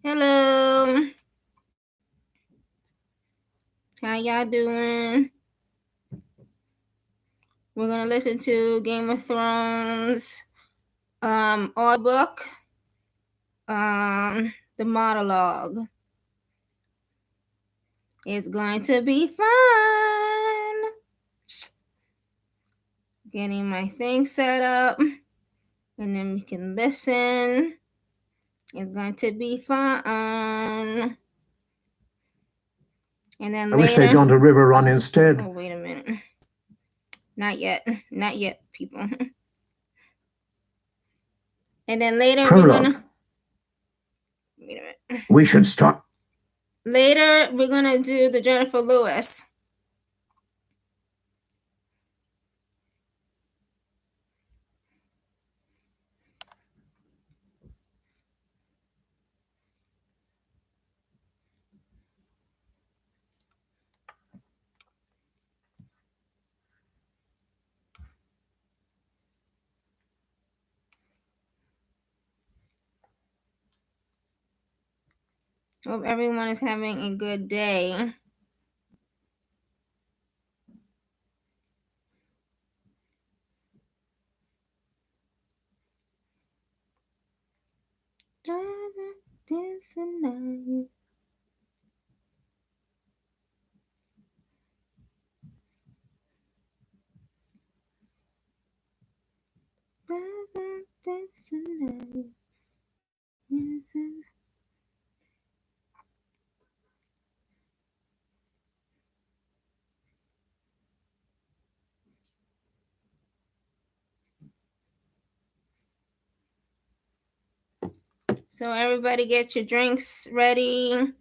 Hello. How y'all doing? We're gonna listen to Game of Thrones audiobook, the monologue. It's going to be fun. Getting my thing set up, and then we can listen. It's going to be fun. And then I wish they'd gone to River Run instead. Oh, wait a minute. Not yet, people. And then later Prologue. we're gonna. Wait a minute. We should start. Later we're gonna do the Jennifer Lewis. Hope everyone is having a good day. So everybody get your drinks ready.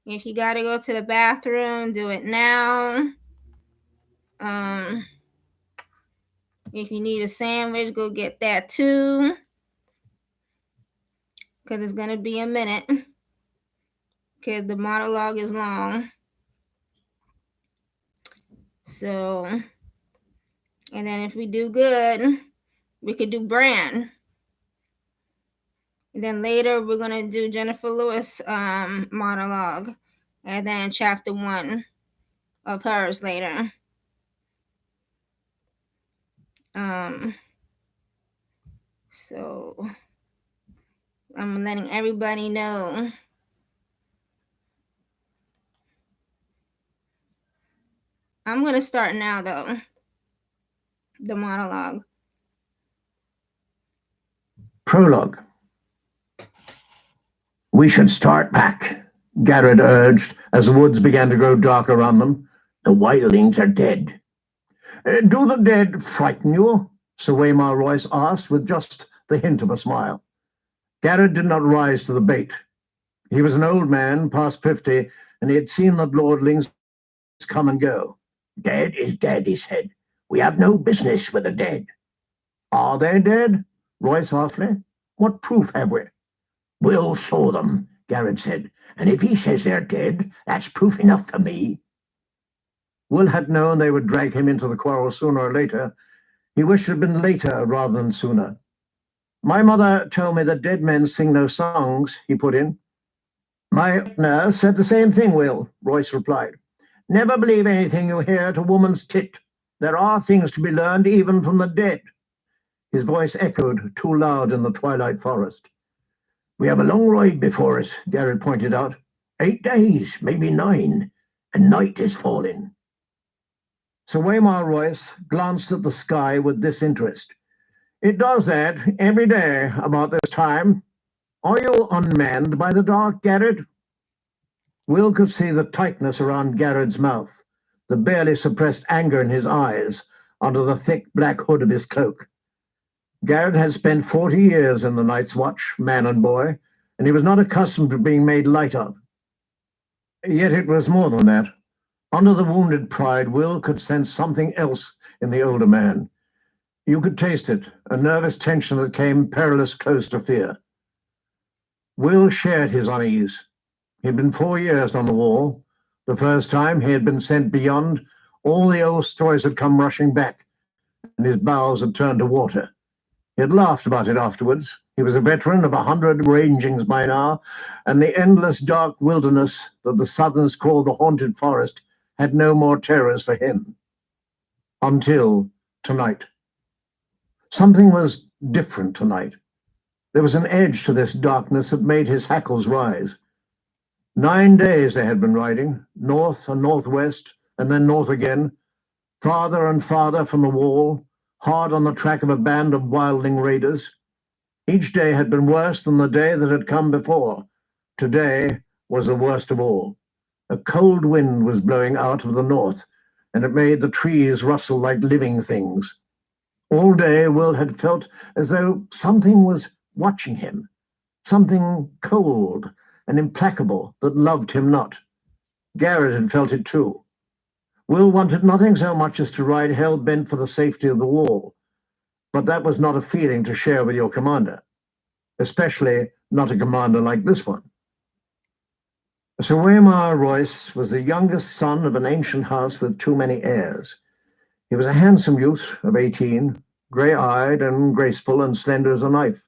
If you gotta go to the bathroom, do it now. If you need a sandwich, go get that too. Because it's gonna be a minute. Because the monologue is long. So, and then if we do good, we could do Bran. And then later we're gonna do Jennifer Lewis monologue, and then chapter 1 of hers later. So I'm letting everybody know. I'm gonna start now though. The monologue. Prologue. We should start back, Garrett urged as the woods began to grow dark around them. The wildlings are dead. Do the dead frighten you? Sir Waymar Royce asked with just the hint of a smile. Garrett did not rise to the bait. He was an old man, past 50, and he had seen the lordlings come and go. Dead is dead, he said. We have no business with the dead. Are they dead? Royce softly. What proof have we? We'll show them, Garrett said, and if he says they're dead, that's proof enough for me. Will had known they would drag him into the quarrel sooner or later. He wished it had been later rather than sooner. My mother told me that dead men sing no songs, he put in. My nurse said the same thing, Will, Royce replied. Never believe anything you hear at a woman's tit. There are things to be learned even from the dead. His voice echoed, too loud in the twilight forest. We have a long ride before us, Garrett pointed out. 8 days, maybe 9, and night is falling. Sir Waymar Royce glanced at the sky with disinterest. It does that every day about this time. Are you unmanned by the dark, Garrett? Will could see the tightness around Garrett's mouth, the barely suppressed anger in his eyes under the thick black hood of his cloak. Garrett had spent 40 years in the Night's Watch, man and boy, and he was not accustomed to being made light of. Yet it was more than that. Under the wounded pride, Will could sense something else in the older man. You could taste it, a nervous tension that came perilous close to fear. Will shared his unease. He had been 4 years on the wall. The first time he had been sent beyond, all the old stories had come rushing back. and his bowels had turned to water. He had laughed about it afterwards. He was a veteran of 100 rangings by now, and the endless dark wilderness that the Southerns call the haunted forest had no more terrors for him. Until tonight. Something was different tonight. There was an edge to this darkness that made his hackles rise. 9 days they had been riding, north and northwest, and then north again, farther and farther from the wall, hard on the track of a band of wildling raiders. Each day had been worse than the day that had come before. Today was the worst of all. A cold wind was blowing out of the north, and it made the trees rustle like living things. All day Will had felt as though something was watching him, something cold and implacable that loved him not. Garrett had felt it too. Will wanted nothing so much as to ride hell-bent for the safety of the wall, but that was not a feeling to share with your commander, especially not a commander like this one. Sir Waymar Royce was the youngest son of an ancient house with too many heirs. He was a handsome youth of 18, grey-eyed and graceful and slender as a knife.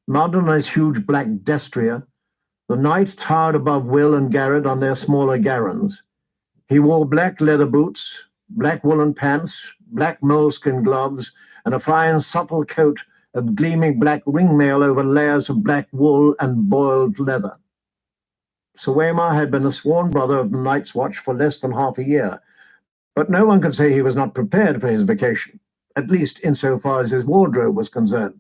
Mounted on his huge black destrier, the knight towered above Will and Garrett on their smaller garrons. He wore black leather boots, black woolen pants, black moleskin gloves, and a fine supple coat of gleaming black ringmail over layers of black wool and boiled leather. Sir Waymar had been a sworn brother of the Night's Watch for less than half a year, but no one could say he was not prepared for his vacation, at least insofar as his wardrobe was concerned.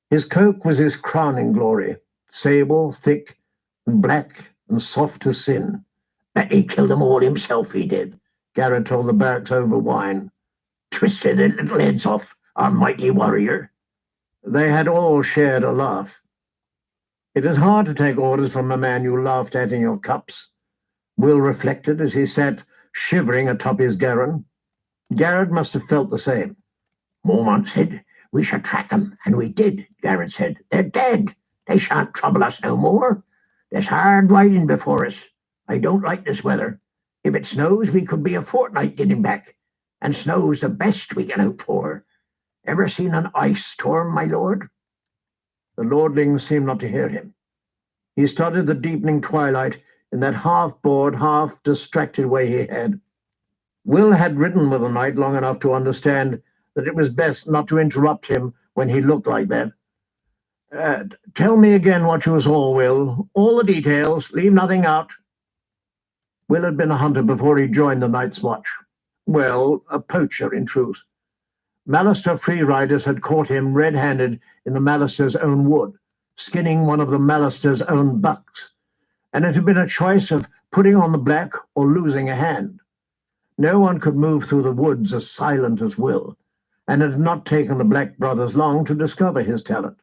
His coat was his crowning glory, sable, thick, and black, and soft as sin. "Bet he killed them all himself, he did," Garrett told the barracks over wine. "Twisted their little heads off, our mighty warrior." They had all shared a laugh. It is hard to take orders from a man you laughed at in your cups, Will reflected as he sat shivering atop his garron. Garrett must have felt the same. "Mormont said we should track them, and we did," Garrett said. "They're dead. They shan't trouble us no more. There's hard riding before us. I don't like this weather. If it snows, we could be a fortnight getting back, and snow's the best we can hope for. Ever seen an ice storm, my lord?" The lordling seemed not to hear him. He studied the deepening twilight in that half-bored, half-distracted way he had. Will had ridden with the knight long enough to understand that it was best not to interrupt him when he looked like that. Tell me again what you saw, Will. All the details. Leave nothing out." Will had been a hunter before he joined the Night's Watch. Well, a poacher, in truth. Mallister free riders had caught him red-handed in the Mallister's own wood, skinning one of the Mallister's own bucks, and it had been a choice of putting on the black or losing a hand. No one could move through the woods as silent as Will, and it had not taken the Black brothers long to discover his talent.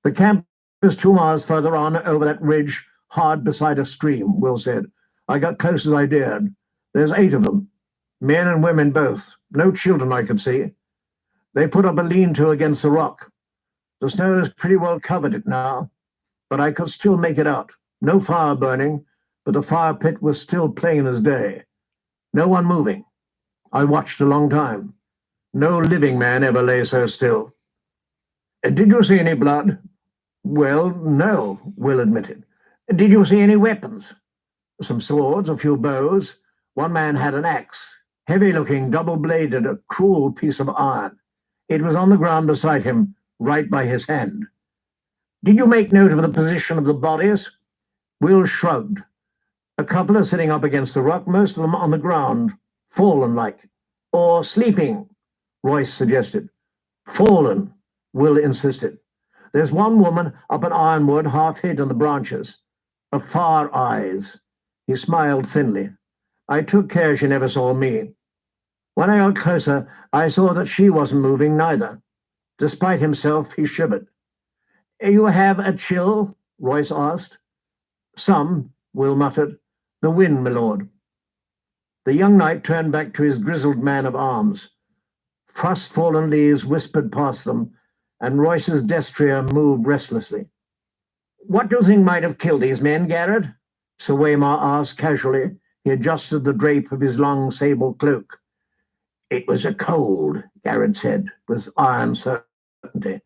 "The camp is 2 miles further on over that ridge, hard beside a stream," Will said. "I got close as I dared. There's 8 of them, men and women both. No children I could see. They put up a lean-to against the rock. The snow has pretty well covered it now, but I could still make it out. No fire burning, but the fire pit was still plain as day. No one moving. I watched a long time. No living man ever lay so still." "Did you see any blood?" "Well, no," Will admitted. "Did you see any weapons?" "Some swords, a few bows. One man had an axe, heavy-looking, double-bladed, a cruel piece of iron. It was on the ground beside him, right by his hand." "Did you make note of the position of the bodies?" Will shrugged. "A couple are sitting up against the rock, most of them on the ground, fallen-like. Or sleeping," Royce suggested. "Fallen," Will insisted. "There's one woman up an ironwood, half hid in the branches. Of far eyes." He smiled thinly. "I took care she never saw me. When I got closer, I saw that she wasn't moving neither." Despite himself, he shivered. "You have a chill?" Royce asked. "Some," Will muttered. "The wind, my lord." The young knight turned back to his grizzled man-of-arms. Frost-fallen leaves whispered past them, and Royce's destrier moved restlessly. "What do you think might have killed these men, Garrett?" Sir Waymar asked casually. He adjusted the drape of his long sable cloak. It was a cold, Garrett said, with iron certainty.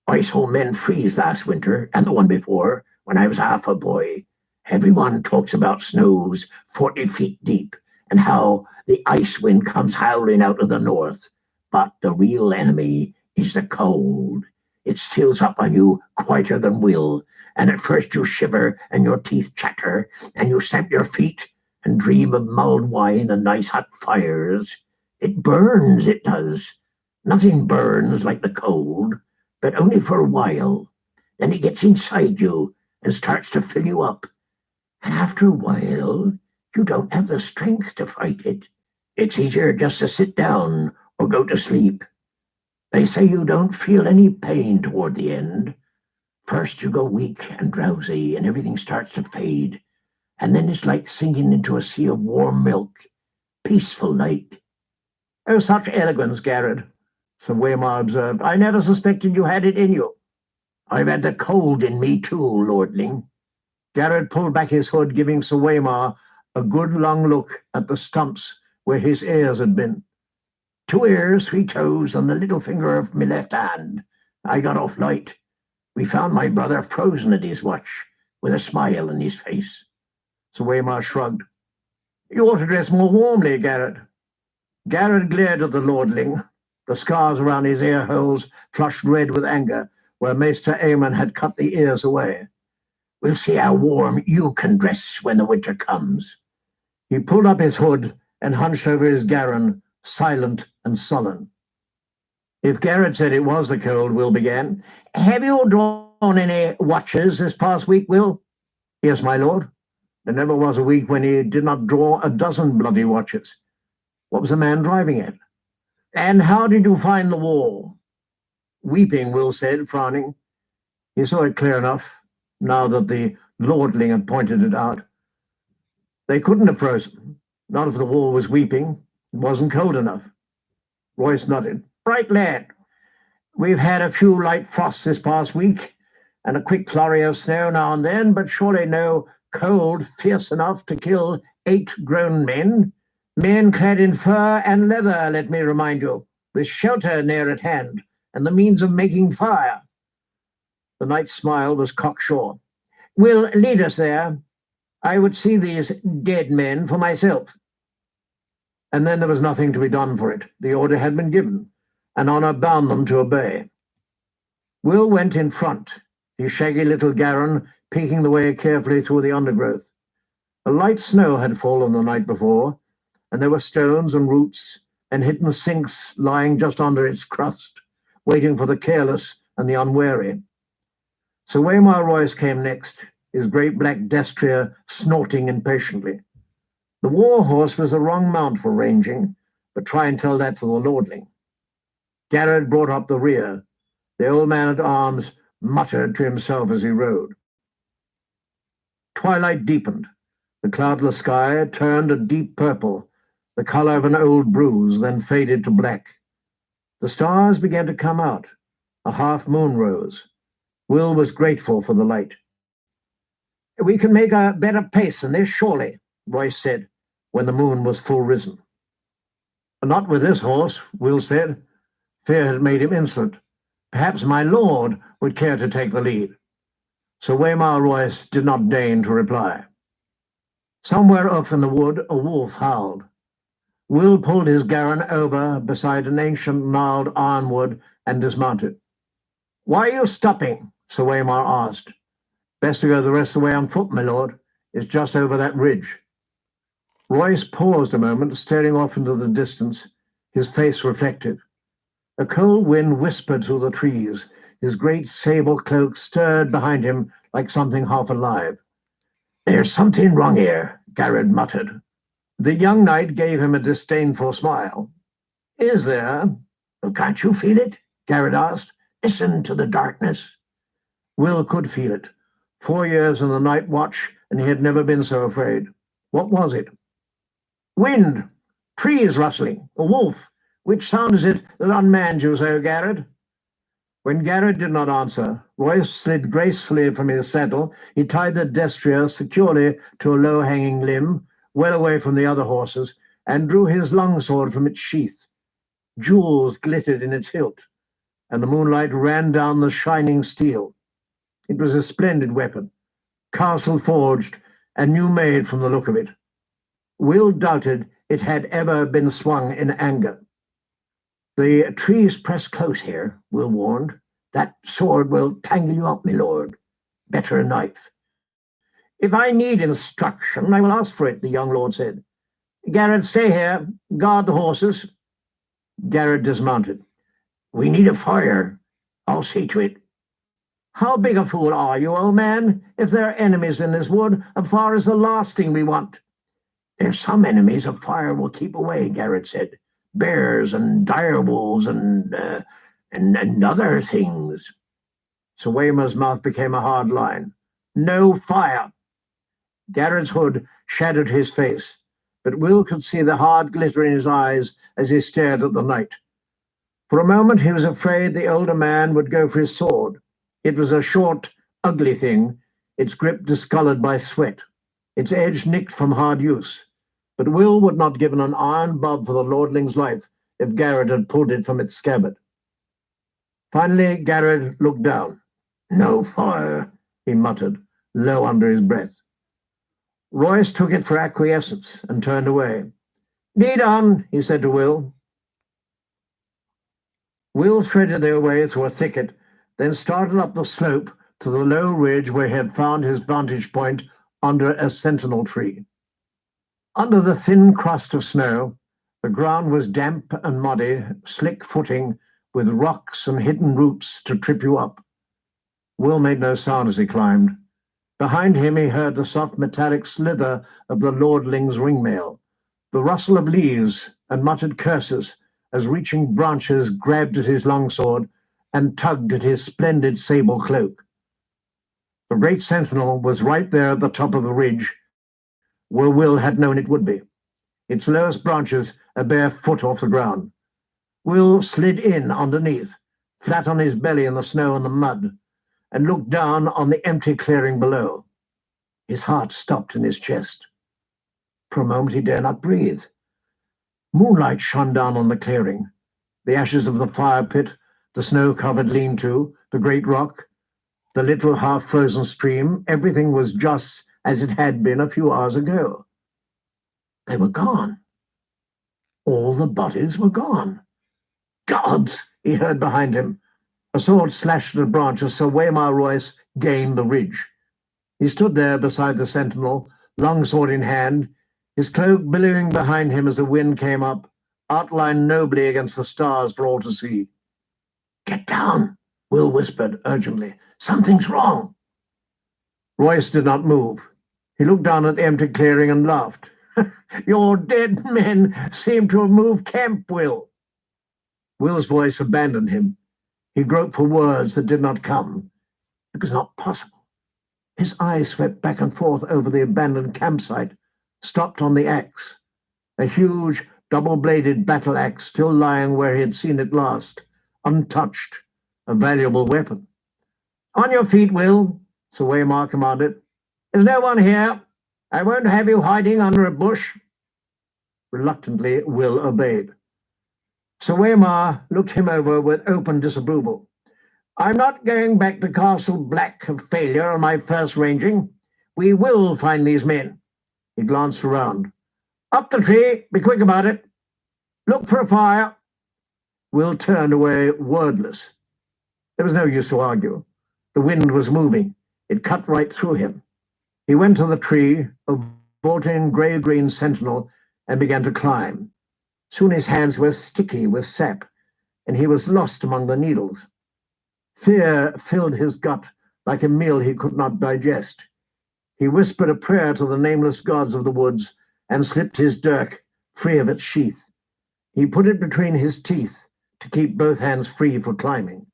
I saw men freeze last winter, and the one before, when I was half a boy. Everyone talks about snows 40 feet deep, and how the ice wind comes howling out of the north. But the real enemy is the cold. It steals up on you quieter than will, and at first you shiver and your teeth chatter, and you stamp your feet and dream of mulled wine and nice hot fires. It burns, it does. Nothing burns like the cold, but only for a while. Then it gets inside you and starts to fill you up. And after a while, you don't have the strength to fight it. It's easier just to sit down or go to sleep. They say you don't feel any pain toward the end. First you go weak and drowsy and everything starts to fade. And then it's like sinking into a sea of warm milk. Peaceful night. Oh, such elegance, Garrett, Sir Waymar observed. I never suspected you had it in you. I've had the cold in me too, lordling. Garrett pulled back his hood, giving Sir Waymar a good long look at the stumps where his ears had been. 2 ears, 3 toes, and the little finger of my left hand. I got off light. We found my brother frozen at his watch, with a smile on his face. Sir Waymar shrugged. You ought to dress more warmly, Garrett. Garrett glared at the lordling. The scars around his ear holes flushed red with anger, where Maester Aemon had cut the ears away. We'll see how warm you can dress when the winter comes. He pulled up his hood and hunched over his garron, silent and sullen. If Garrett said it was the cold, Will began. Have you drawn any watches this past week, Will? Yes, my lord. There never was a week when he did not draw a dozen bloody watches. What was the man driving at? And how did you find the wall? Weeping, Will said, frowning. He saw it clear enough, now that the lordling had pointed it out. They couldn't have frozen, not if the wall was weeping. It wasn't cold enough. Royce nodded. Right, lad. We've had a few light frosts this past week, and a quick flurry of snow now and then, but surely no cold fierce enough to kill 8 grown men. Men clad in fur and leather, let me remind you, with shelter near at hand, and the means of making fire. The knight's smile was cocksure. Will lead us there. I would see these dead men for myself. And then there was nothing to be done for it. The order had been given, and honour bound them to obey. Will went in front, his shaggy little garron peeking the way carefully through the undergrowth. A light snow had fallen the night before, and there were stones and roots and hidden sinks lying just under its crust, waiting for the careless and the unwary. Sir Waymar Royce came next, his great black destrier snorting impatiently. The war horse was the wrong mount for ranging, but try and tell that to the lordling. Garrett brought up the rear. The old man-at-arms muttered to himself as he rode. Twilight deepened. The cloudless sky turned a deep purple, the colour of an old bruise, then faded to black. The stars began to come out. A half-moon rose. Will was grateful for the light. We can make a better pace than this, surely, Royce said, when the moon was full risen. Not with this horse, Will said. Fear had made him insolent. Perhaps my lord would care to take the lead. Sir Waymar Royce did not deign to reply. Somewhere off in the wood, a wolf howled. Will pulled his garron over beside an ancient gnarled ironwood and dismounted. Why are you stopping? Sir Waymar asked. Best to go the rest of the way on foot, my lord. It's just over that ridge. Royce paused a moment, staring off into the distance, his face reflective. A cold wind whispered through the trees. His great sable cloak stirred behind him like something half alive. There's something wrong here, Garrett muttered. The young knight gave him a disdainful smile. Is there? Oh, can't you feel it? Garrett asked. Listen to the darkness. Will could feel it. 4 years in the night watch, and he had never been so afraid. What was it? Wind. Trees rustling. A wolf. Which sound is it that unmanned you so, Garrett? When Garrett did not answer, Royce slid gracefully from his saddle. He tied the destrier securely to a low-hanging limb, well away from the other horses, and drew his longsword from its sheath. Jewels glittered in its hilt, and the moonlight ran down the shining steel. It was a splendid weapon, castle forged and new made from the look of it. Will doubted it had ever been swung in anger. "The trees press close here," Will warned. "That sword will tangle you up, my lord. Better a knife." "If I need instruction, I will ask for it," the young lord said. "Garrett, stay here. Guard the horses." Garrett dismounted. "We need a fire. I'll see to it." "How big a fool are you, old man? If there are enemies in this wood, a fire is the last thing we want." "There's some enemies a fire will keep away," Garrett said. "Bears and dire wolves and other things." Sir Waymar's mouth became a hard line. "No fire." Garrett's hood shadowed his face, but Will could see the hard glitter in his eyes as he stared at the night. For a moment he was afraid the older man would go for his sword. It was a short, ugly thing, its grip discolored by sweat, its edge nicked from hard use. But Will would not give an iron bob for the lordling's life if Garrett had pulled it from its scabbard. Finally, Garrett looked down. "No fire," he muttered, low under his breath. Royce took it for acquiescence and turned away. "Lead on," he said to Will. Will threaded their way through a thicket, then started up the slope to the low ridge where he had found his vantage point under a sentinel tree. Under the thin crust of snow, the ground was damp and muddy, slick footing, with rocks and hidden roots to trip you up. Will made no sound as he climbed. Behind him he heard the soft metallic slither of the lordling's ringmail, the rustle of leaves and muttered curses as reaching branches grabbed at his longsword and tugged at his splendid sable cloak. The great sentinel was right there at the top of the ridge, where Will had known it would be, its lowest branches a bare foot off the ground. Will slid in underneath, flat on his belly in the snow and the mud, and looked down on the empty clearing below. His heart stopped in his chest. For a moment he dare not breathe. Moonlight shone down on the clearing, the ashes of the fire pit, the snow-covered lean-to, the great rock, the little half-frozen stream. Everything was just as it had been a few hours ago. They were gone. All the bodies were gone. "Gods!" he heard behind him. A sword slashed at a branch as Sir Waymar Royce gained the ridge. He stood there beside the sentinel, longsword in hand, his cloak billowing behind him as the wind came up, outlined nobly against the stars for all to see. "Get down," Will whispered urgently. "Something's wrong." Royce did not move. He looked down at the empty clearing and laughed. "Your dead men seem to have moved camp, Will." Will's voice abandoned him. He groped for words that did not come. It was not possible. His eyes swept back and forth over the abandoned campsite, stopped on the axe, a huge, double-bladed battle axe still lying where he had seen it last, untouched, a valuable weapon. "On your feet, Will," Sir Waymar commanded. "There's no one here. I won't have you hiding under a bush." Reluctantly, Will obeyed. Sir Waymar looked him over with open disapproval. "I'm not going back to Castle Black of failure on my first ranging. We will find these men." He glanced around. "Up the tree. Be quick about it. Look for a fire." Will turned away wordless. There was no use to argue. The wind was moving. It cut right through him. He went to the tree, a vaulting grey-green sentinel, and began to climb. Soon his hands were sticky with sap, and he was lost among the needles. Fear filled his gut like a meal he could not digest. He whispered a prayer to the nameless gods of the woods and slipped his dirk free of its sheath. He put it between his teeth to keep both hands free for climbing.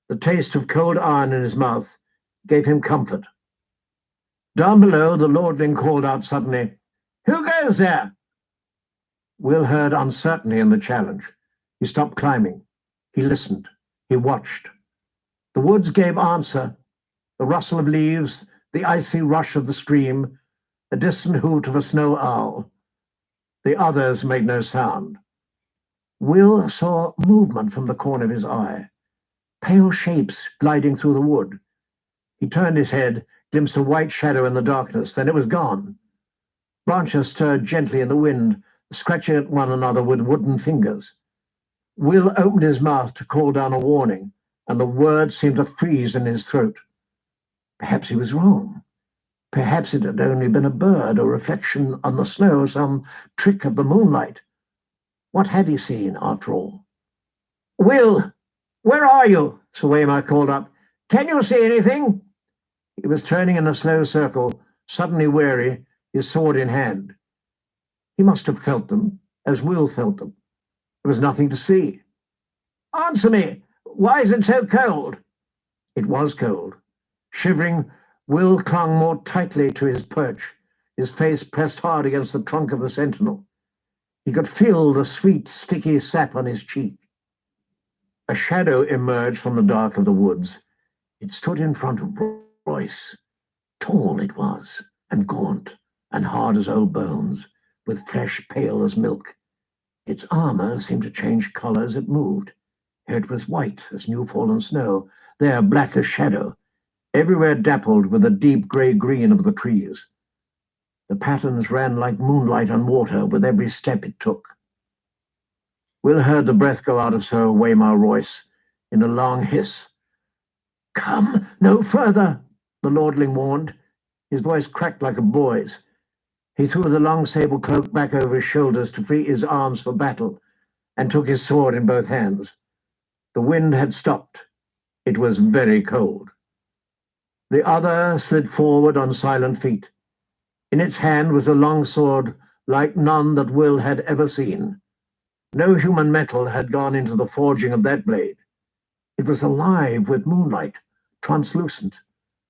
The taste of cold iron in his mouth gave him comfort. Down below, the lordling called out suddenly, "Who goes there?" Will heard uncertainty in the challenge. He stopped climbing. He listened. He watched. The woods gave answer, the rustle of leaves, the icy rush of the stream, a distant hoot of a snow owl. The others made no sound. Will saw movement from the corner of his eye, pale shapes gliding through the wood. He turned his head, glimpsed a white shadow in the darkness, then it was gone. Branches stirred gently in the wind, scratching at one another with wooden fingers. Will opened his mouth to call down a warning, and the words seemed to freeze in his throat. Perhaps he was wrong. Perhaps it had only been a bird, a reflection on the snow, some trick of the moonlight. What had he seen, after all? "Will, where are you?" Sir Waymar called up. "Can you see anything?" He was turning in a slow circle, suddenly weary, his sword in hand. He must have felt them, as Will felt them. There was nothing to see. "Answer me! Why is it so cold?" It was cold. Shivering, Will clung more tightly to his perch, his face pressed hard against the trunk of the sentinel. He could feel the sweet, sticky sap on his cheek. A shadow emerged from the dark of the woods. It stood in front of Royce. Tall it was, and gaunt, and hard as old bones, with flesh pale as milk. Its armor seemed to change color as it moved. Here it was white as new-fallen snow, there black as shadow, everywhere dappled with the deep grey-green of the trees. The patterns ran like moonlight on water with every step it took. Will heard the breath go out of Sir Waymar Royce in a long hiss. "Come no further," the lordling warned. His voice cracked like a boy's. He threw the long sable cloak back over his shoulders to free his arms for battle, and took his sword in both hands. The wind had stopped. It was very cold. The other slid forward on silent feet. In its hand was a long sword like none that Will had ever seen. No human metal had gone into the forging of that blade. It was alive with moonlight, translucent,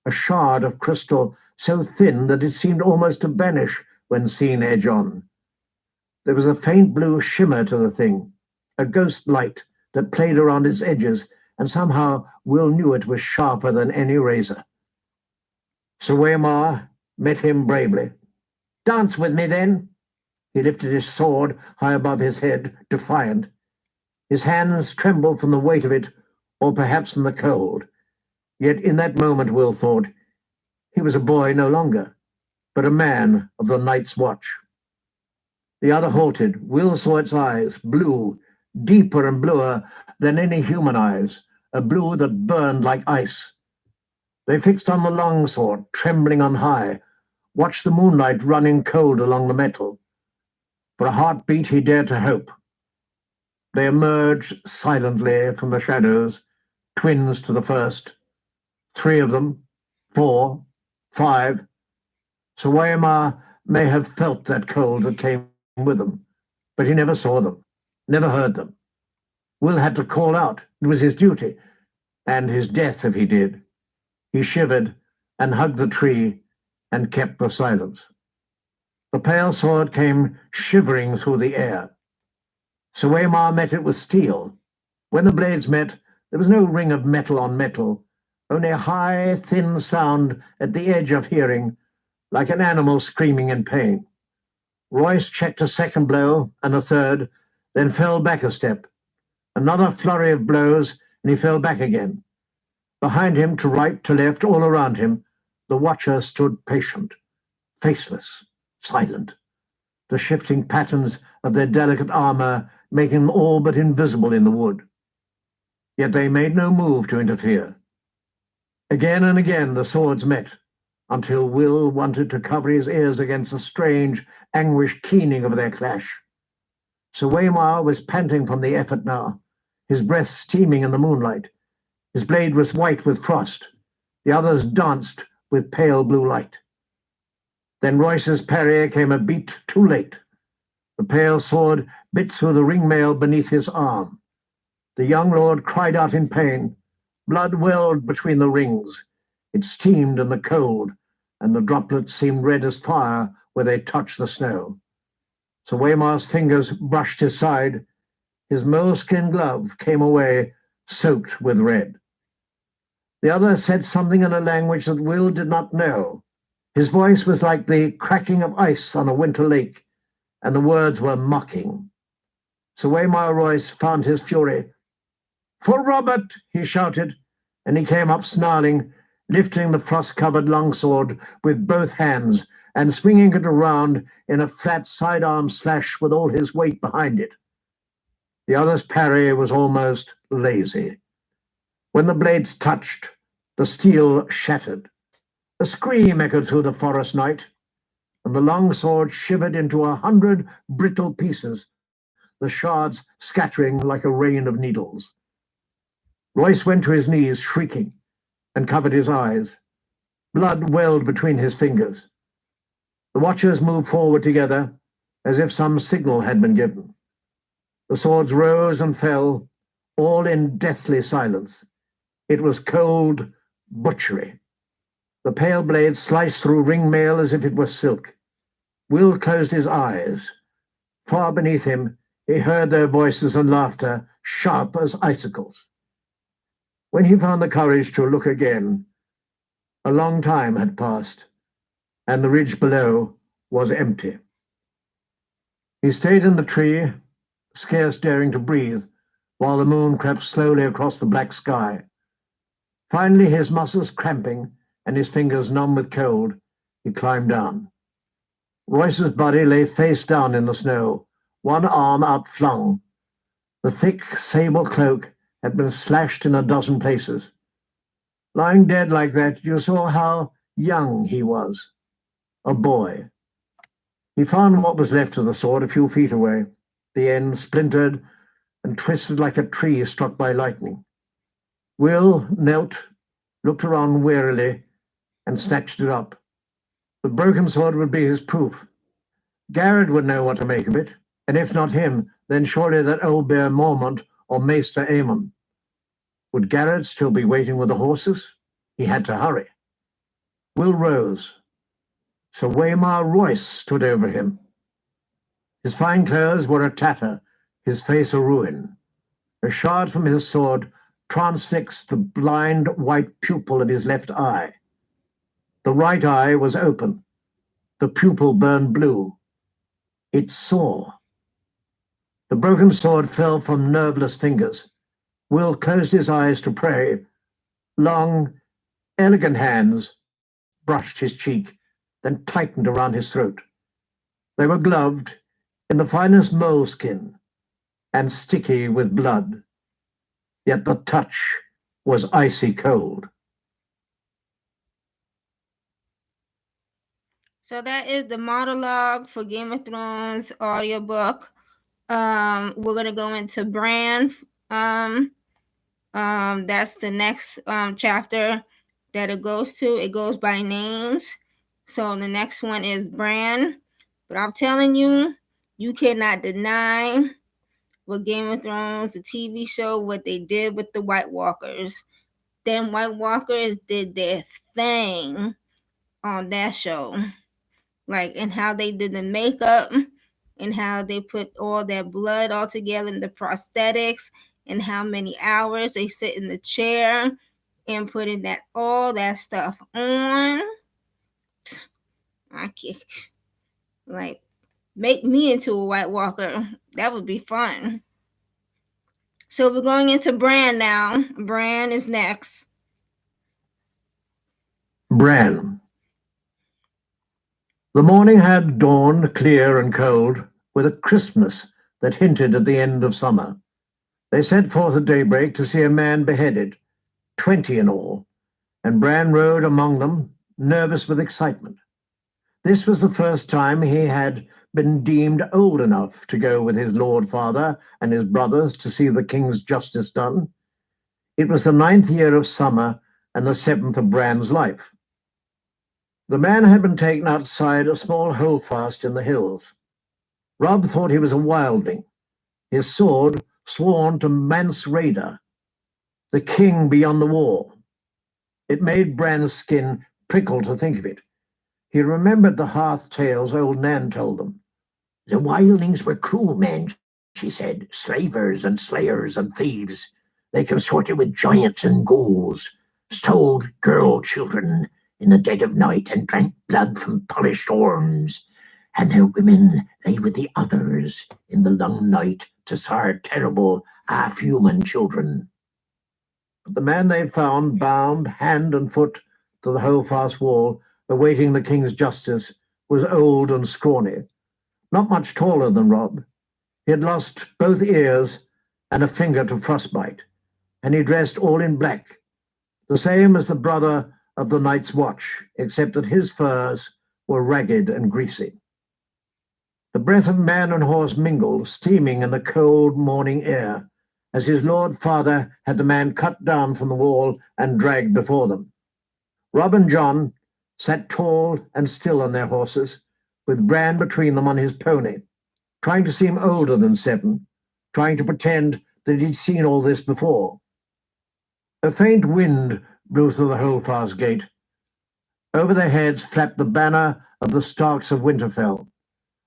a shard of crystal so thin that it seemed almost to vanish when seen edge on. There was a faint blue shimmer to the thing, a ghost light that played around its edges, and somehow Will knew it was sharper than any razor. Sir Waymar met him bravely. "Dance with me, then." He lifted his sword high above his head, defiant. His hands trembled from the weight of it, or perhaps from the cold. Yet in that moment, Will thought, he was a boy no longer, but a man of the Night's Watch. The other halted. Will saw its eyes, blue, deeper and bluer than any human eyes, a blue that burned like ice. They fixed on the longsword, trembling on high, watched the moonlight running cold along the metal. For a heartbeat he dared to hope. They emerged silently from the shadows, twins to the first. 3 of them, 4, 5. Sir Waymar may have felt that cold that came with them, but he never saw them, never heard them. Will had to call out. It was his duty, and his death if he did. He shivered and hugged the tree and kept the silence. The pale sword came shivering through the air. Sir Waymar met it with steel. When the blades met, there was no ring of metal on metal, only a high, thin sound at the edge of hearing, like an animal screaming in pain. Royce checked a second blow and a third, then fell back a step. Another flurry of blows, and he fell back again. Behind him, to right, to left, all around him, the watcher stood patient, faceless, silent, the shifting patterns of their delicate armor making them all but invisible in the wood. Yet they made no move to interfere. Again and again the swords met, until Will wanted to cover his ears against the strange, anguished keening of their clash. Sir Waymar was panting from the effort now, his breath steaming in the moonlight. His blade was white with frost. The others danced with pale blue light. Then Royce's parry came a beat too late. The pale sword bit through the ringmail beneath his arm. The young lord cried out in pain. Blood welled between the rings. It steamed in the cold, and the droplets seemed red as fire where they touched the snow. Sir Waymar's fingers brushed his side. His moleskin glove came away, soaked with red. The other said something in a language that Will did not know. His voice was like the cracking of ice on a winter lake, and the words were mocking. Sir Waymar Royce found his fury. "For Robert!" he shouted, and he came up snarling, lifting the frost-covered longsword with both hands and swinging it around in a flat sidearm slash with all his weight behind it. The other's parry was almost lazy. When the blades touched, the steel shattered. A scream echoed through the forest night, and the longsword shivered into 100 brittle pieces, the shards scattering like a rain of needles. Royce went to his knees, shrieking, and covered his eyes. Blood welled between his fingers. The watchers moved forward together, as if some signal had been given. The swords rose and fell, all in deathly silence. It was cold butchery. The pale blade sliced through ring mail as if it were silk. Will closed his eyes. Far beneath him, he heard their voices and laughter, sharp as icicles. When he found the courage to look again, a long time had passed, and the ridge below was empty. He stayed in the tree, scarce daring to breathe, while the moon crept slowly across the black sky. Finally, his muscles cramping and his fingers numb with cold, he climbed down. Royce's body lay face down in the snow, one arm outflung. The thick sable cloak had been slashed in a dozen places. Lying dead like that, you saw how young he was. A boy. He found what was left of the sword a few feet away, the end splintered and twisted like a tree struck by lightning. Will knelt, looked around wearily, and snatched it up. The broken sword would be his proof. Garrett would know what to make of it, and if not him, then surely that old bear Mormont or Maester Aemon. Would Garrett still be waiting with the horses? He had to hurry. Will rose. Sir Waymar Royce stood over him. His fine clothes were a tatter, his face a ruin. A shard from his sword transfixed the blind white pupil of his left eye. The right eye was open. The pupil burned blue. It saw. The broken sword fell from nerveless fingers. Will closed his eyes to pray. Long, elegant hands brushed his cheek, then tightened around his throat. They were gloved in the finest moleskin and sticky with blood, yet the touch was icy cold. So that is the monologue for Game of Thrones audiobook. We're gonna go into Bran. That's the next chapter that it goes to. It goes by names. So the next one is Bran. But I'm telling you, you cannot deny what Game of Thrones, the TV show, what they did with the White Walkers. Them White Walkers did their thing on that show. Like, and how they did the makeup and how they put all that blood all together in the prosthetics and how many hours they sit in the chair and putting that all that stuff on. I can't, like, make me into a White Walker. That would be fun. So we're going into Bran now. Bran is next. Bran. The morning had dawned clear and cold, with a crispness that hinted at the end of summer. They set forth at daybreak to see a man beheaded, 20 in all, and Bran rode among them, nervous with excitement. This was the first time he had been deemed old enough to go with his lord father and his brothers to see the king's justice done. It was the 9th year of summer and the 7th of Bran's life. The man had been taken outside a small holdfast in the hills. Robb thought he was a wildling, his sword sworn to Mance Rayder, the king beyond the wall. It made Bran's skin prickle to think of it. He remembered the hearth tales old Nan told them. The wildlings were cruel men, she said, slavers and slayers and thieves. They consorted with giants and ghouls, stole girl children in the dead of night and drank blood from polished horns, and their women lay with the others in the long night to sire terrible half-human children. But the man they found, bound hand and foot to the holdfast wall, awaiting the king's justice, was old and scrawny, not much taller than Rob. He had lost both ears and a finger to frostbite, and he dressed all in black, the same as the brother of the night's watch, except that his furs were ragged and greasy. The breath of man and horse mingled, steaming in the cold morning air, as his lord father had the man cut down from the wall and dragged before them. Rob and John sat tall and still on their horses, with Bran between them on his pony, trying to seem older than 7, trying to pretend that he'd seen all this before. A faint wind blew through the holdfast gate. Over their heads flapped the banner of the Starks of Winterfell,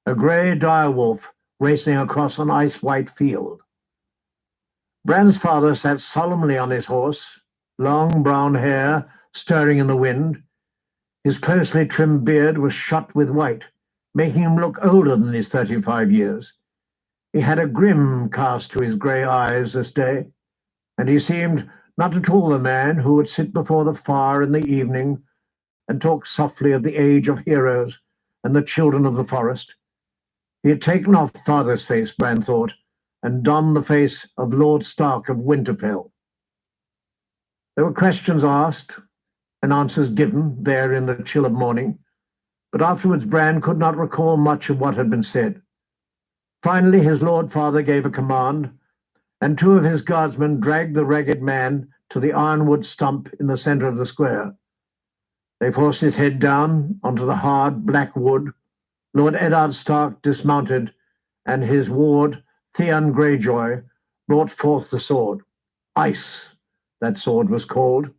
a grey direwolf racing across an ice-white field. Bran's father sat solemnly on his horse, long brown hair stirring in the wind. His closely trimmed beard was shot with white, making him look older than his 35 years. He had a grim cast to his grey eyes this day, and he seemed not at all the man who would sit before the fire in the evening and talk softly of the age of heroes and the children of the forest. He had taken off father's face, Bran thought, and donned the face of Lord Stark of Winterfell. There were questions asked and answers given there in the chill of morning, but afterwards Bran could not recall much of what had been said. Finally his lord father gave a command, and 2 of his guardsmen dragged the ragged man to the ironwood stump in the centre of the square. They forced his head down onto the hard black wood. Lord Eddard Stark dismounted, and his ward, Theon Greyjoy, brought forth the sword. Ice, that sword was called.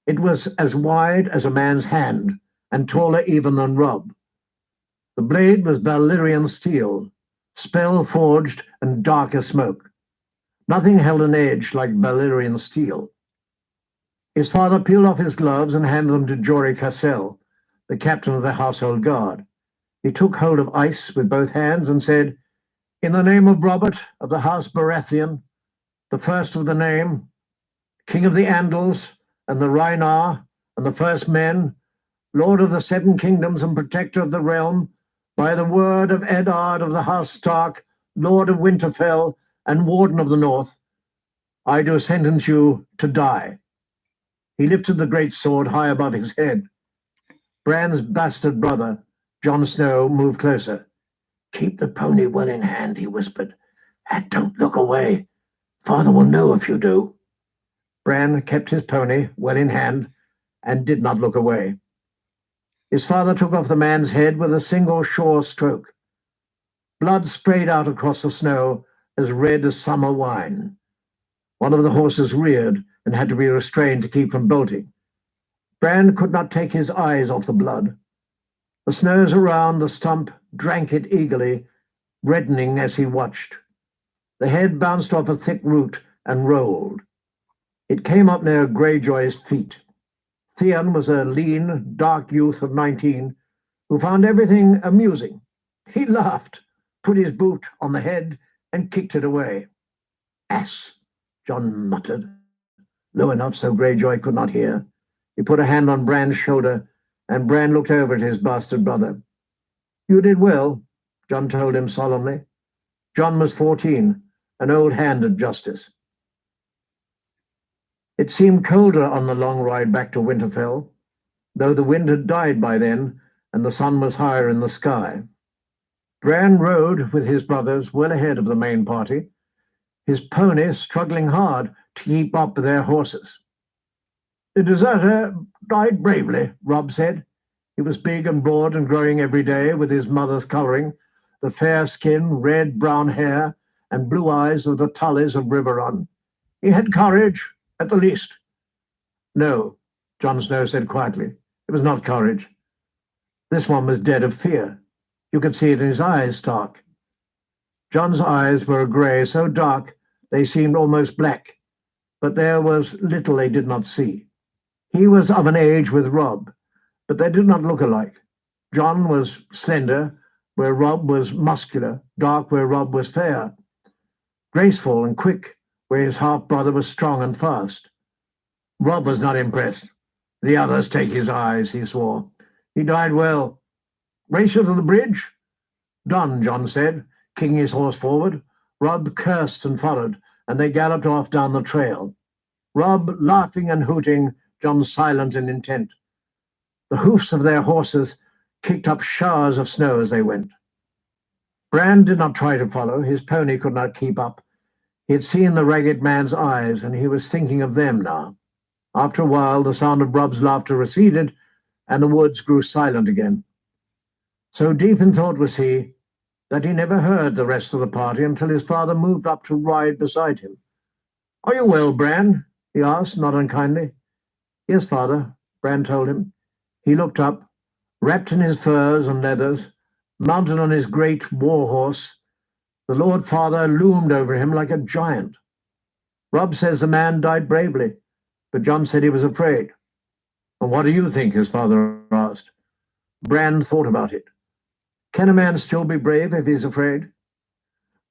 It was as wide as a man's hand, and taller even than Rob. The blade was Valyrian steel, spell-forged and dark as smoke. Nothing held an edge like Valyrian steel. His father peeled off his gloves and handed them to Jory Cassell, the captain of the household guard. He took hold of ice with both hands and said, "In the name of Robert of the House Baratheon, the first of the name, King of the Andals and the Rhynar and the First Men, Lord of the 7 Kingdoms and Protector of the Realm, by the word of Eddard of the House Stark, Lord of Winterfell and Warden of the North, I do sentence you to die." He lifted the great sword high above his head. Bran's bastard brother, Jon Snow, moved closer. "Keep the pony well in hand," he whispered, "and don't look away. Father will know if you do." Bran kept his pony well in hand and did not look away. His father took off the man's head with a single sure stroke. Blood sprayed out across the snow as red as summer wine. One of the horses reared and had to be restrained to keep from bolting. Bran could not take his eyes off the blood. The snows around the stump drank it eagerly, reddening as he watched. The head bounced off a thick root and rolled. It came up near Greyjoy's feet. Theon was a lean, dark youth of 19 who found everything amusing. He laughed, put his boot on the head, and kicked it away. "Ass," Jon muttered, low enough so Greyjoy could not hear. He put a hand on Bran's shoulder, and Bran looked over at his bastard brother. "You did well," Jon told him solemnly. Jon was 14, an old hand at justice. It seemed colder on the long ride back to Winterfell, though the wind had died by then and the sun was higher in the sky. Bran rode with his brothers well ahead of the main party, his pony struggling hard to keep up with their horses. "The deserter died bravely," Rob said. He was big and broad and growing every day with his mother's colouring, the fair skin, red-brown hair, and blue eyes of the Tullys of Riverrun. "He had courage, at the least." "No," Jon Snow said quietly. "It was not courage. This one was dead of fear. You could see it in his eyes, Stark." Jon's eyes were a grey so dark they seemed almost black, but there was little they did not see. He was of an age with Rob, but they did not look alike. Jon was slender, where Rob was muscular, dark where Rob was fair, graceful and quick where his half-brother was strong and fast. Rob was not impressed. The others take his eyes, he swore. He died well. Race you to the bridge? Done, John said, kicking his horse forward. Rob cursed and followed, and they galloped off down the trail. Rob laughing and hooting, John silent and intent. The hoofs of their horses kicked up showers of snow as they went. Bran did not try to follow. His pony could not keep up. He had seen the ragged man's eyes, and he was thinking of them now. After a while, the sound of Rob's laughter receded, and the woods grew silent again. So deep in thought was he that he never heard the rest of the party until his father moved up to ride beside him. "Are you well, Bran?" he asked, not unkindly. "Yes, father," Bran told him. He looked up, wrapped in his furs and leathers, mounted on his great war horse. The Lord Father loomed over him like a giant. Rob says the man died bravely, but John said he was afraid. "And what do you think?" his father asked. Bran thought about it. Can a man still be brave if he's afraid?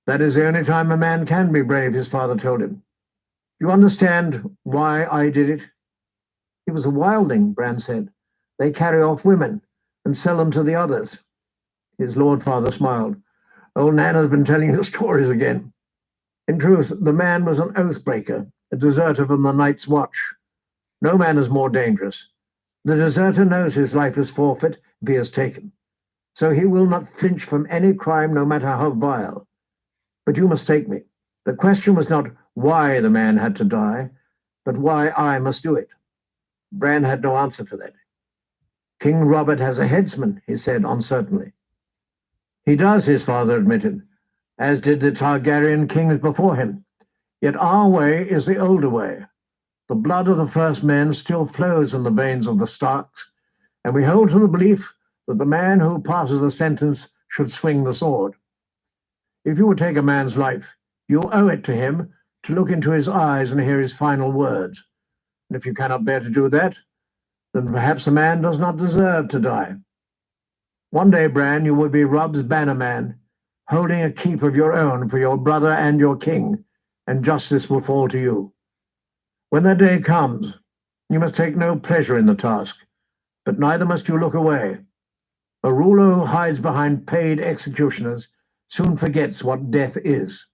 That is the only time a man can be brave, his father told him. You understand why I did it? He was a wildling, Bran said. They carry off women and sell them to the others. His lord father smiled. Old Nan has been telling you stories again. In truth, the man was an oath-breaker, a deserter from the Night's Watch. No man is more dangerous. The deserter knows his life is forfeit if he is taken, so he will not flinch from any crime, no matter how vile. But you mistake me. The question was not why the man had to die, but why I must do it. Bran had no answer for that. King Robert has a headsman, he said uncertainly. He does, his father admitted, as did the Targaryen kings before him. Yet our way is the older way. The blood of the first men still flows in the veins of the Starks, and we hold to the belief that the man who passes the sentence should swing the sword. If you would take a man's life, you owe it to him to look into his eyes and hear his final words. And if you cannot bear to do that, then perhaps a man does not deserve to die. One day, Bran, you will be Robb's bannerman, holding a keep of your own for your brother and your king, and justice will fall to you. When that day comes, you must take no pleasure in the task, but neither must you look away. A ruler who hides behind paid executioners soon forgets what death is.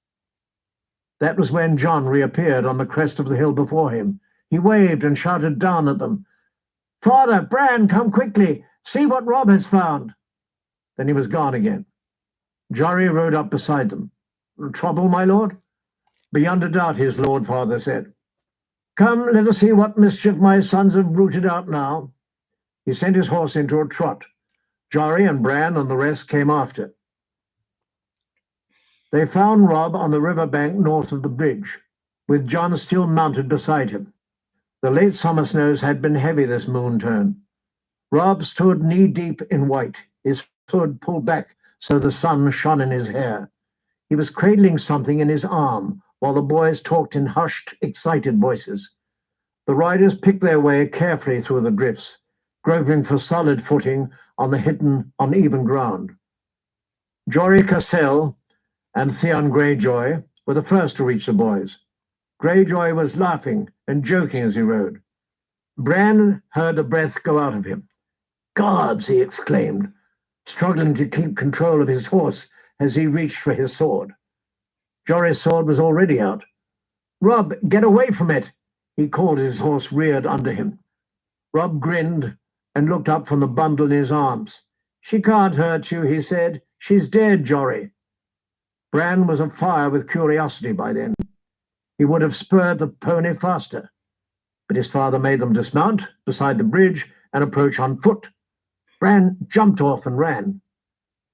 That was when Jon reappeared on the crest of the hill before him. He waved and shouted down at them, "Father, Bran, come quickly! See what Robb has found!" Then he was gone again. Jory rode up beside them. "Trouble, my lord?" "Beyond a doubt," his lord father said. "Come, let us see what mischief my sons have rooted out now." He sent his horse into a trot. Jory and Bran and the rest came after. They found Robb on the river bank north of the bridge, with Jon still mounted beside him. The late summer snows had been heavy this moon turn. Robb stood knee-deep in white, his hood pulled back so the sun shone in his hair. He was cradling something in his arm while the boys talked in hushed, excited voices. The riders picked their way carefully through the drifts, groping for solid footing on the hidden, uneven ground. Jory Cassell and Theon Greyjoy were the first to reach the boys. Greyjoy was laughing and joking as he rode. Bran heard the breath go out of him. "Gods!" he exclaimed, struggling to keep control of his horse as he reached for his sword. Jory's sword was already out. "Robb, get away from it!" he called as his horse reared under him. Robb grinned and looked up from the bundle in his arms. "She can't hurt you," he said. "She's dead, Jory." Bran was afire with curiosity by then. He would have spurred the pony faster, but his father made them dismount beside the bridge and approach on foot. Bran jumped off and ran.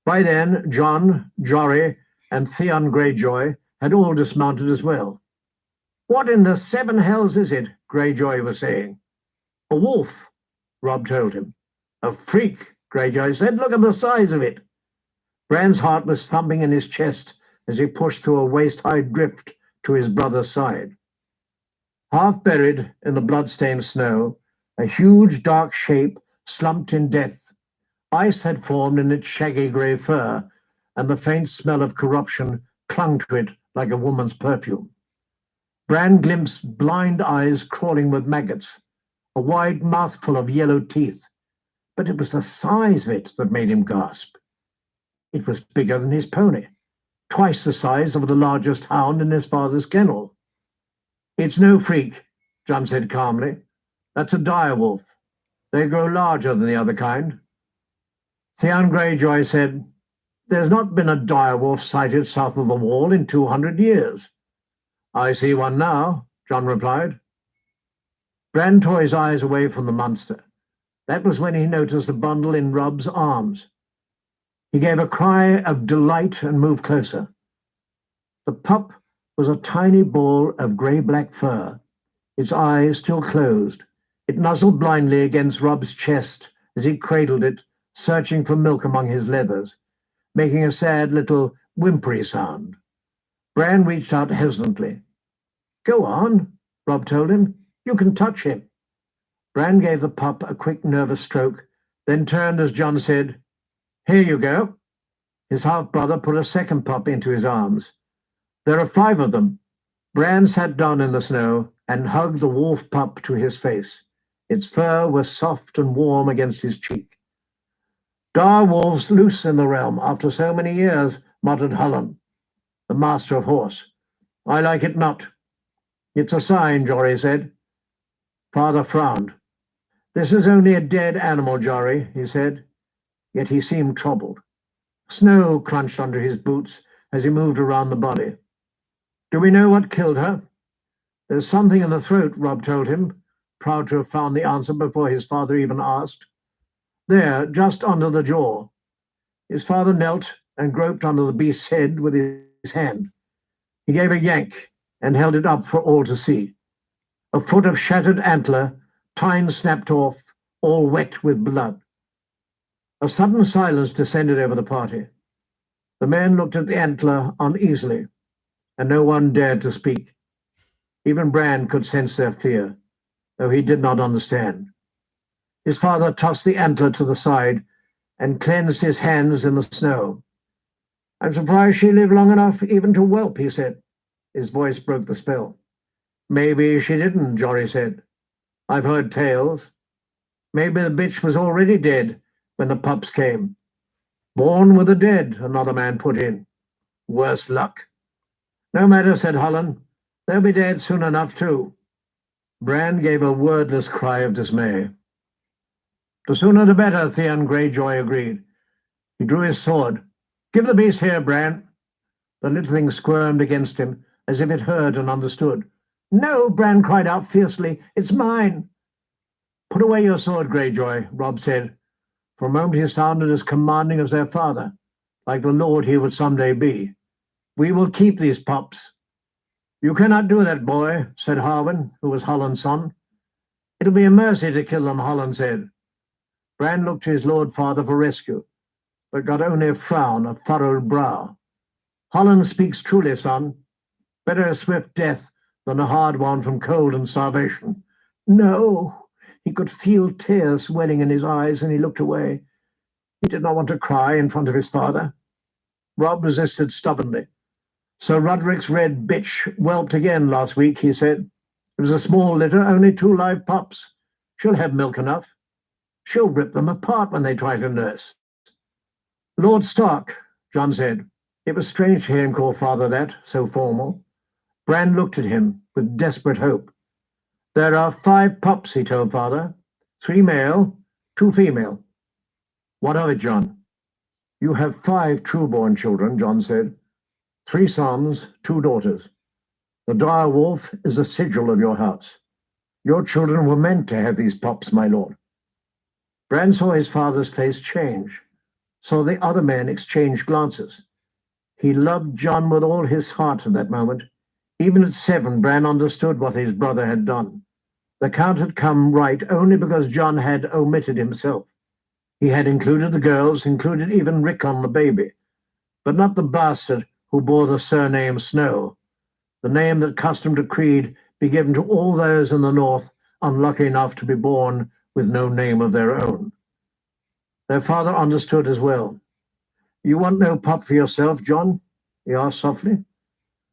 By then, Jon, Jory, and Theon Greyjoy had all dismounted as well. "What in the seven hells is it?" Greyjoy was saying. "A wolf," Robb told him. "A freak," Greyjoy said. "Look at the size of it." Bran's heart was thumping in his chest as he pushed through a waist-high drift to his brother's side. Half buried in the blood-stained snow, a huge dark shape slumped in death. Ice had formed in its shaggy grey fur, and the faint smell of corruption clung to it like a woman's perfume. Bran glimpsed blind eyes crawling with maggots, a wide mouthful of yellow teeth, but it was the size of it that made him gasp. It was bigger than his pony, twice the size of the largest hound in his father's kennel. "It's no freak," John said calmly. "That's a direwolf. They grow larger than the other kind." Theon Greyjoy said, "There's not been a direwolf sighted south of the wall in 200 years. "I see one now," John replied. Bran tore his eyes away from the monster. That was when he noticed the bundle in Robb's arms. He gave a cry of delight and moved closer. The pup was a tiny ball of grey-black fur, its eyes still closed. It nuzzled blindly against Robb's chest as he cradled it, searching for milk among his leathers, making a sad little whimpery sound. Bran reached out hesitantly. "Go on," Robb told him. "You can touch him." Bran gave the pup a quick, nervous stroke, then turned as John said, "Here you go." His half-brother put a second pup into his arms. "There are 5 of them." Bran sat down in the snow and hugged the wolf pup to his face. Its fur was soft and warm against his cheek. "Dire wolves loose in the realm after so many years," muttered Hullen, the master of horse. "I like it not." "It's a sign," Jory said. Father frowned. "This is only a dead animal, Jory," he said. Yet he seemed troubled. Snow crunched under his boots as he moved around the body. "Do we know what killed her?" "There's something in the throat," Robb told him, proud to have found the answer before his father even asked. "There, just under the jaw." His father knelt and groped under the beast's head with his hand. He gave a yank and held it up for all to see. A foot of shattered antler, tines snapped off, all wet with blood. A sudden silence descended over the party. The men looked at the antler uneasily, and no one dared to speak. Even Bran could sense their fear, though he did not understand. His father tossed the antler to the side and cleansed his hands in the snow. "I'm surprised she lived long enough even to whelp," he said. His voice broke the spell. "Maybe she didn't," Jory said. "I've heard tales. Maybe the bitch was already dead when the pups came." "Born with the dead," another man put in. "Worse luck." "No matter," said Hullen. "They'll be dead soon enough, too." Bran gave a wordless cry of dismay. "The sooner the better," Theon Greyjoy agreed. He drew his sword. "Give the beast here, Bran." The little thing squirmed against him, as if it heard and understood. "No," Bran cried out fiercely. "It's mine." "Put away your sword, Greyjoy," Robb said. For a moment he sounded as commanding as their father, like the lord he would someday be. "We will keep these pups." "You cannot do that, boy," said Harwin, who was Hullen's son. "It'll be a mercy to kill them," Hullen said. Bran looked to his lord father for rescue, but got only a frown, a furrowed brow. "Hullen speaks truly, son. Better a swift death than a hard one from cold and starvation." "No." He could feel tears welling in his eyes, and he looked away. He did not want to cry in front of his father. Robb resisted stubbornly. "Sir Roderick's red bitch whelped again last week," he said. "It was a small litter, only 2 live pups. She'll have milk enough. She'll rip them apart when they try to nurse." "Lord Stark," John said. It was strange to hear him call father that, so formal. Bran looked at him with desperate hope. "There are 5 pups," he told father. 3 male, 2 female. "What of it, John?" "You have 5 true-born children," John said. 3 sons, 2 daughters. The dire wolf is the sigil of your house. Your children were meant to have these pups, my lord." Bran saw his father's face change, saw the other men exchange glances. He loved John with all his heart at that moment. Even at 7, Bran understood what his brother had done. The count had come right only because John had omitted himself. He had included the girls, included even Rickon the baby, but not the bastard who bore the surname Snow, the name that custom decreed be given to all those in the north unlucky enough to be born with no name of their own. Their father understood as well. You want no pup for yourself, John? He asked softly.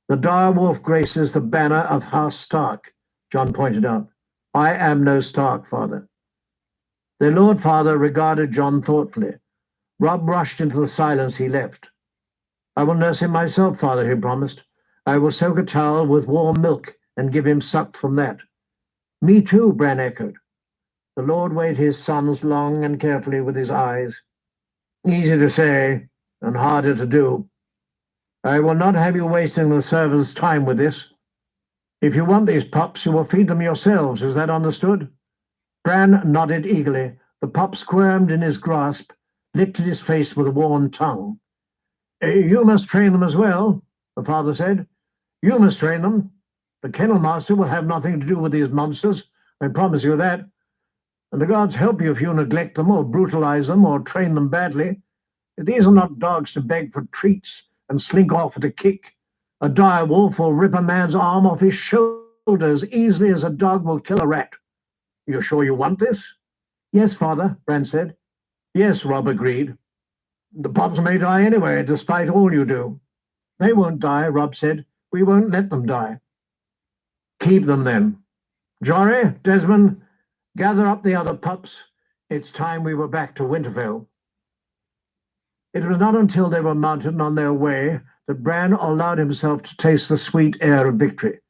The dire wolf graces the banner of House Stark, John pointed out. I am no Stark, father. Their Lord Father regarded John thoughtfully. Rob rushed into the silence he left. I will nurse him myself, father, he promised. I will soak a towel with warm milk and give him suck from that. Me too, Bran echoed. The Lord weighed his sons long and carefully with his eyes. Easy to say, and harder to do. I will not have you wasting the servants' time with this. If you want these pups, you will feed them yourselves. Is that understood? Bran nodded eagerly. The pup squirmed in his grasp, licked at his face with a worn tongue. You must train them as well, the father said. You must train them. The kennel master will have nothing to do with these monsters, I promise you that. And the gods help you if you neglect them or brutalize them or train them badly. These are not dogs to beg for treats and slink off at a kick. A dire wolf will rip a man's arm off his shoulder as easily as a dog will kill a rat. You sure you want this? Yes, father, Bran said. Yes, Rob agreed. The pups may die anyway, despite all you do. They won't die, Rob said. We won't let them die. Keep them then. Jory, Desmond, gather up the other pups. It's time we were back to Winterfell. It was not until they were mounted on their way that Bran allowed himself to taste the sweet air of victory.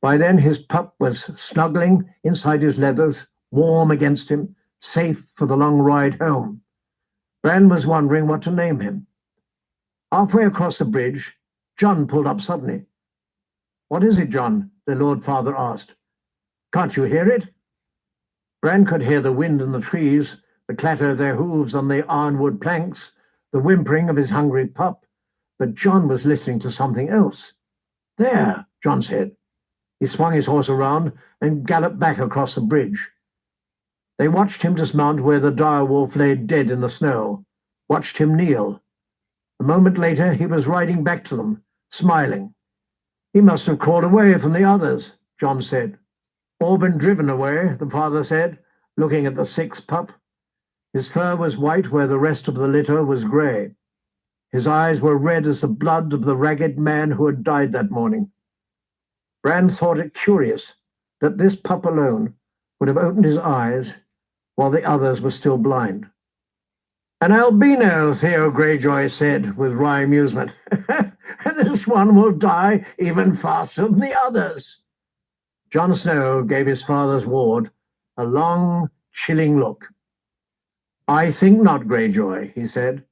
By then his pup was snuggling inside his leathers, warm against him, safe for the long ride home. Bran was wondering what to name him. Halfway across the bridge, John pulled up suddenly. What is it, John? The Lord Father asked. Can't you hear it? Bran could hear the wind in the trees, the clatter of their hooves on the ironwood planks, the whimpering of his hungry pup, but John was listening to something else. There, John said. He swung his horse around and galloped back across the bridge. They watched him dismount where the dire wolf lay dead in the snow, watched him kneel. A moment later he was riding back to them, smiling. He must have crawled away from the others, John said. All been driven away, the father said, looking at the sixth pup. His fur was white where the rest of the litter was grey. His eyes were red as the blood of the ragged man who had died that morning. Bran thought it curious that this pup alone would have opened his eyes while the others were still blind. An albino, Theo Greyjoy said with wry amusement. This one will die even faster than the others. Jon Snow gave his father's ward a long, chilling look. I think not, Greyjoy, he said.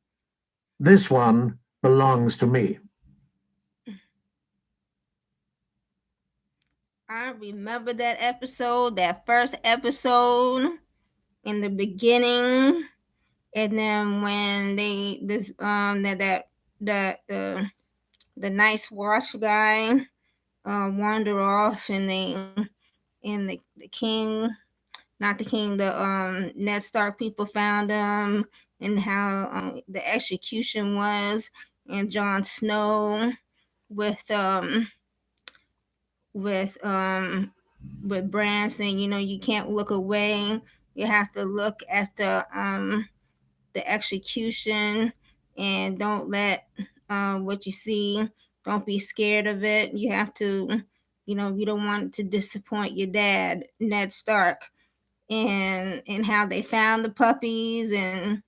This one belongs to me. I remember that episode, that first episode in the beginning, and then when they this the nice watch guy wander off, and the king, not the king, the Ned Stark people found him, and how the execution was, and Jon Snow with with um with Bran saying, you can't look away, you have to look at the execution, and don't let what you see, don't be scared of it. You have to, you don't want to disappoint your dad, Ned Stark, and how they found the puppies, and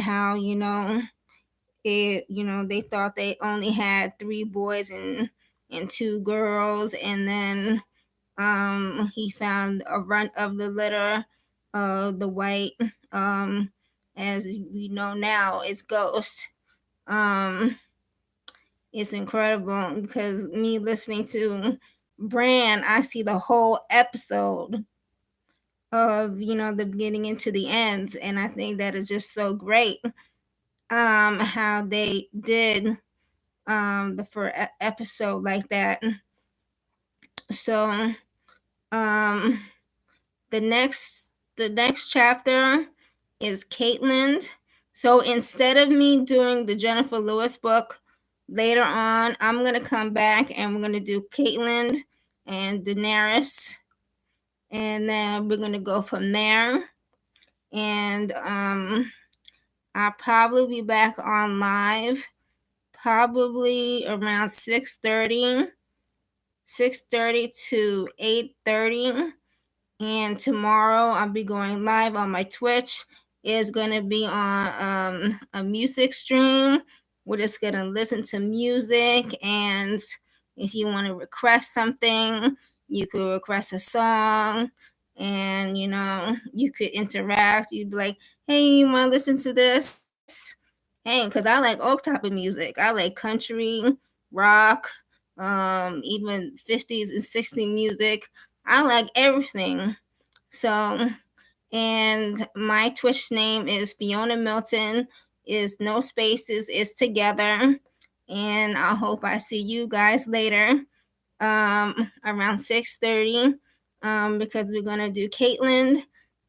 how they thought they only had three boys and two girls, and then he found a runt of the litter of the white, um as we know now, it's Ghost. um it's incredible because me listening to Bran, I see the whole episode of the beginning into the ends, and I think that is just so great how they did the first episode like that. So um the next chapter is Caitlin. So instead of me doing the Jennifer Lewis book later on, I'm gonna come back and we're gonna do Caitlin and Daenerys, and then we're gonna go from there. And I'll probably be back on live probably around 6:30 to 8:30. And tomorrow I'll be going live on my Twitch. It's gonna be on a music stream. We're just gonna listen to music, and if you want to request something, you could request a song, and you could interact. You'd be like, "Hey, you want to listen to this?" Hey, because I like all type of music. I like country, rock, even 50s and 60s music. I like everything. So, and my Twitch name is Fiona Milton. Is no spaces. It's together. And I hope I see you guys later, around 6:30, because we're gonna do Caitlin,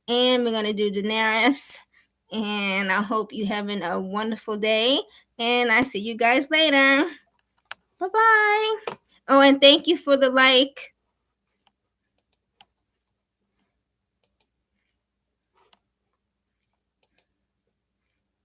and we're gonna do Daenerys. And I hope you having a wonderful day. And I see you guys later. Bye bye. Oh, and thank you for the like.